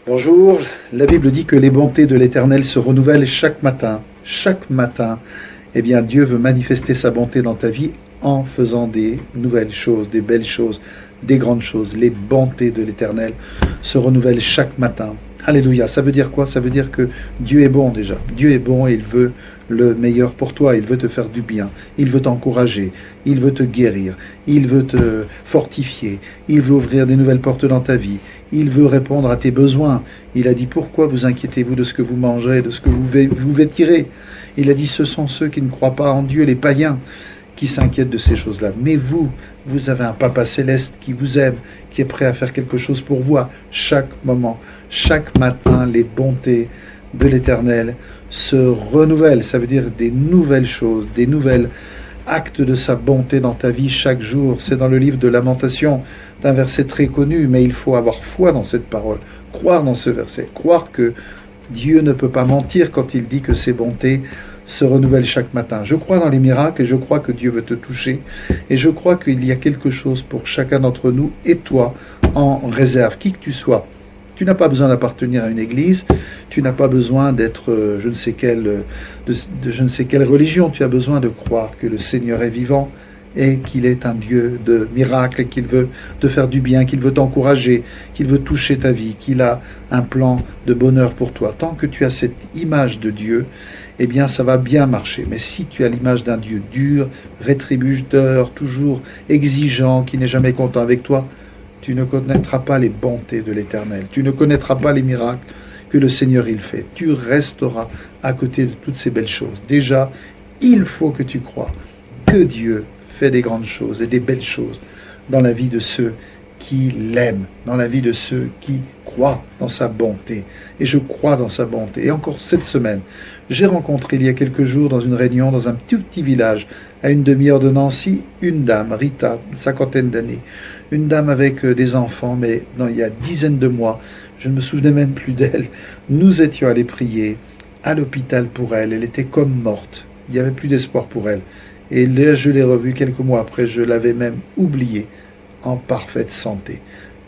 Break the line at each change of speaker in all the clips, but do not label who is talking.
Bonjour, la Bible dit que les bontés de l'Éternel se renouvellent chaque matin. Chaque matin, eh bien, Dieu veut manifester sa bonté dans ta vie en faisant des nouvelles choses, des belles choses, des grandes choses. Les bontés de l'Éternel se renouvellent chaque matin. Alléluia, ça veut dire quoi? Ça veut dire que Dieu est bon déjà. Dieu est bon et il veut le meilleur pour toi. Il veut te faire du bien. Il veut t'encourager. Il veut te guérir. Il veut te fortifier. Il veut ouvrir des nouvelles portes dans ta vie. Il veut répondre à tes besoins. Il a dit, pourquoi vous inquiétez-vous de ce que vous mangez, de ce que vous vêtirez? Il a dit, ce sont ceux qui ne croient pas en Dieu, les païens, qui s'inquiètent de ces choses-là. Mais vous avez un Papa céleste qui vous aime, qui est prêt à faire quelque chose pour vous à chaque moment. Chaque matin, les bontés de l'Éternel se renouvellent. Ça veut dire des nouvelles choses, des nouvelles actes de sa bonté dans ta vie chaque jour. C'est dans le livre de Lamentation, un verset très connu, mais il faut avoir foi dans cette parole, croire dans ce verset, croire que Dieu ne peut pas mentir quand il dit que ses bontés se renouvellent chaque matin. Je crois dans les miracles et je crois que Dieu veut te toucher et je crois qu'il y a quelque chose pour chacun d'entre nous et toi en réserve, qui que tu sois. Tu n'as pas besoin d'appartenir à une église, tu n'as pas besoin d'être je ne sais quelle religion, tu as besoin de croire que le Seigneur est vivant et qu'il est un Dieu de miracles, qu'il veut te faire du bien, qu'il veut t'encourager, qu'il veut toucher ta vie, qu'il a un plan de bonheur pour toi. Tant que tu as cette image de Dieu, eh bien ça va bien marcher. Mais si tu as l'image d'un Dieu dur, rétributeur, toujours exigeant, qui n'est jamais content avec toi, tu ne connaîtras pas les bontés de l'Éternel. Tu ne connaîtras pas les miracles que le Seigneur il fait. Tu resteras à côté de toutes ces belles choses. Déjà, il faut que tu crois que Dieu fait des grandes choses et des belles choses dans la vie de ceux qui l'aiment, dans la vie de ceux qui croient dans sa bonté. Et je crois dans sa bonté. Et encore cette semaine, j'ai rencontré il y a quelques jours dans une réunion dans un petit village à une demi-heure de Nancy, une dame, Rita, une cinquantaine d'années, une dame avec des enfants, mais il y a dizaines de mois, je ne me souvenais même plus d'elle. Nous étions allés prier à l'hôpital pour elle. Elle était comme morte. Il n'y avait plus d'espoir pour elle. Et là, je l'ai revue quelques mois après, je l'avais même oubliée en parfaite santé.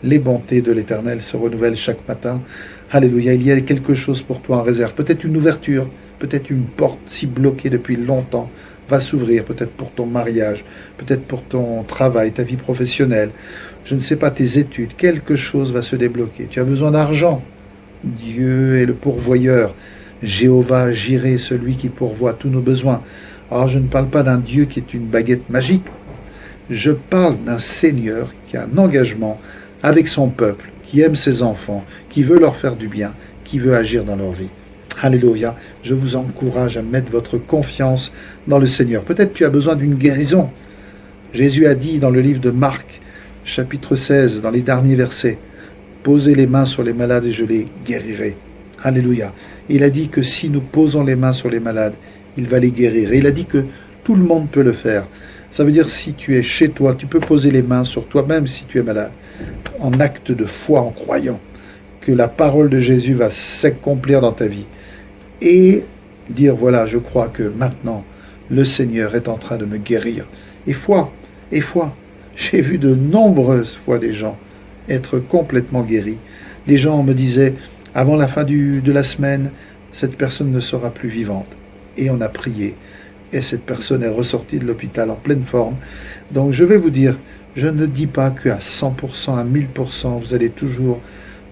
Les bontés de l'Éternel se renouvellent chaque matin. Alléluia, il y a quelque chose pour toi en réserve. Peut-être une ouverture, peut-être une porte si bloquée depuis longtemps va s'ouvrir, peut-être pour ton mariage, peut-être pour ton travail, ta vie professionnelle, je ne sais pas, tes études, quelque chose va se débloquer. Tu as besoin d'argent. Dieu est le pourvoyeur. Jéhovah Jireh, celui qui pourvoit tous nos besoins. Alors je ne parle pas d'un Dieu qui est une baguette magique, je parle d'un Seigneur qui a un engagement avec son peuple, qui aime ses enfants, qui veut leur faire du bien, qui veut agir dans leur vie. Alléluia, je vous encourage à mettre votre confiance dans le Seigneur. Peut-être tu as besoin d'une guérison. Jésus a dit dans le livre de Marc, chapitre 16, dans les derniers versets, « Posez les mains sur les malades et je les guérirai. » Alléluia. Il a dit que si nous posons les mains sur les malades, il va les guérir. Et il a dit que tout le monde peut le faire. Ça veut dire si tu es chez toi, tu peux poser les mains sur toi-même si tu es malade, en acte de foi, en croyant que la parole de Jésus va s'accomplir dans ta vie. Et dire, voilà, je crois que maintenant, le Seigneur est en train de me guérir. Et foi. J'ai vu de nombreuses fois des gens être complètement guéris. Des gens me disaient, avant la fin de la semaine, cette personne ne sera plus vivante. Et on a prié. Et cette personne est ressortie de l'hôpital en pleine forme. Donc je vais vous dire, je ne dis pas qu'à 100%, à 1000%, vous allez toujours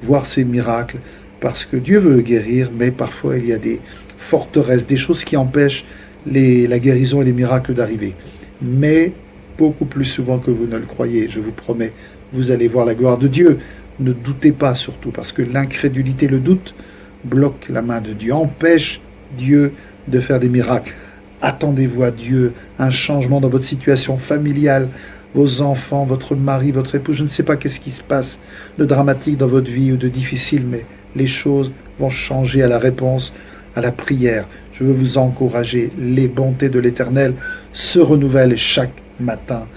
voir ces miracles, parce que Dieu veut guérir, mais parfois il y a des forteresses, des choses qui empêchent la guérison et les miracles d'arriver. Mais beaucoup plus souvent que vous ne le croyez, je vous promets, vous allez voir la gloire de Dieu. Ne doutez pas surtout, parce que l'incrédulité, le doute, bloque la main de Dieu, empêche Dieu de faire des miracles. Attendez-vous à Dieu, un changement dans votre situation familiale, vos enfants, votre mari, votre épouse, je ne sais pas qu'est-ce qui se passe de dramatique dans votre vie ou de difficile, mais les choses vont changer à la réponse, à la prière. Je veux vous encourager, les bontés de l'Éternel se renouvellent chaque matin.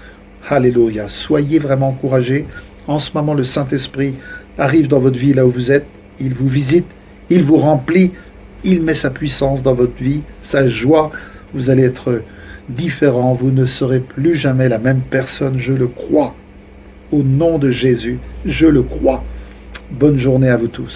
Alléluia, soyez vraiment encouragés. En ce moment, le Saint-Esprit arrive dans votre vie là où vous êtes, il vous visite, il vous remplit, il met sa puissance dans votre vie, sa joie. Vous allez être différent, vous ne serez plus jamais la même personne, je le crois. Au nom de Jésus, je le crois. Bonne journée à vous tous.